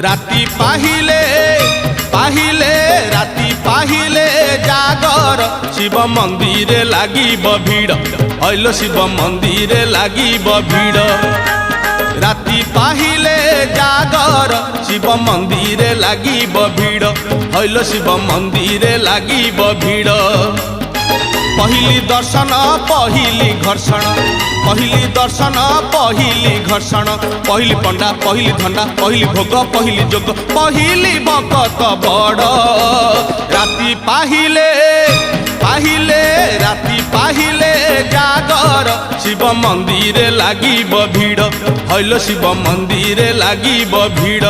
राति पाहिले पाहिले राति पाहिले जागर शिव मंदिर लागिब भीड़ हइलो शिव मंदिर लागिब भीड़ राति पाहिले जागर शिव मंदिर लागिब भीड़ हइलो शिव मंदिर लागिब भीड़ पहिली दर्शन पहिली घर्षण पहिली दर्शन पहिली घर्षण पहिली पंडा पहिली धंडा पहिली भोग पहिली जोग पहिली भगत बड़ राति पाहिले पाहिले राति पाहिले जागर शिव मंदिर लागिब भीड़ हइलो शिव मंदिर लागिब भीड़।